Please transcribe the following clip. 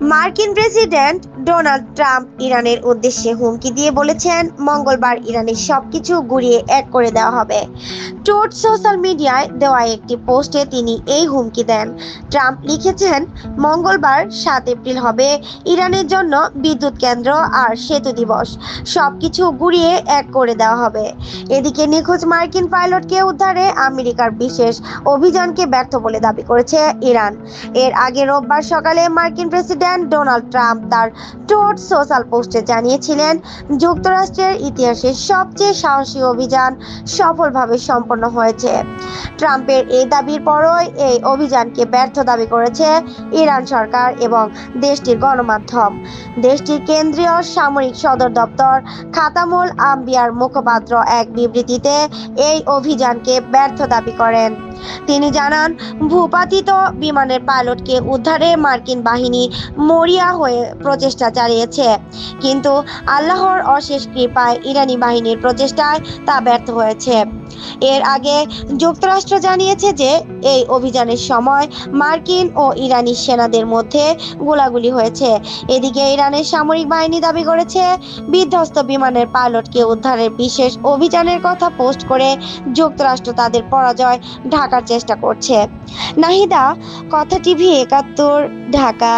মার্কিন president Donald Trump ইরানের উদ্দেশ্যে হুমকি দিয়ে বলেছেন মঙ্গলবার ইরানের সবকিছু গুঁড়িয়ে এক করে দেওয়া হবে। ট্রুথ সোশ্যাল মিডিয়ায় দেওয়া একটি পোস্টে তিনি এই হুমকি দেন। ট্রাম্প লিখেছেন, মঙ্গলবার 7 এপ্রিল হবে ইরানের জন্য বিদ্যুৎ কেন্দ্র আর সেতু দিবস। সবকিছু গুঁড়িয়ে এক করে দেওয়া হবে। এদিকে নিখোঁজ মার্কিন পাইলটকে উদ্ধারে আমেরিকার বিশেষ অভিযানকে ব্যর্থ বলে দাবি করেছে ইরান। এর আগে রোববার সকালে মার্কিন প্রেসিডেন্ট ডোনাল্ড ট্রাম্প তার ট্রুথ সোশ্যাল পোস্টে জানিয়েছিলেন, যুক্তরাষ্ট্রের ইতিহাসে সবচেয়ে সাহসী অভিযান সফলভাবে সম্পন্ন হয়েছে। ট্রাম্পের এই দাবির পরই এই অভিযানকে ব্যর্থ দাবি করেছে ইরান সরকার এবং দেশটির গণমাধ্যম। দেশটির কেন্দ্রীয় সামরিক সদর দপ্তর খাতামুল আম্বিয়ার মুখপাত্র এক বিবৃতিতে এই অভিযানকে ব্যর্থ দাবি করেন। তিনি জানান, ভূপাতিত বিমানের পাইলটকে উদ্ধারে মার্কিন বাহিনী মরিয়া হয়ে প্রচেষ্টা চালিয়েছে, কিন্তু আল্লাহর অশেষ কৃপায় ইরানি বাহিনীর প্রচেষ্টায় তা ব্যর্থ হয়েছে। এর আগে যুক্তরাষ্ট্র জানিয়েছে যে এই অভিযানের সময় মার্কিন ও ইরানি সেনাদের মধ্যে গোলাগুলি হয়েছে। এদিকে ইরানের সামরিক বাহিনী দাবি করেছে, বিধ্বস্ত বিমানের পাইলটকে উদ্ধারের বিশেষ অভিযানের কথা পোস্ট করে যুক্তরাষ্ট্র তাদের পরাজয় ঢাকার চেষ্টা করছে। নাহিদা, কথা টিভি ৭১, ঢাকা।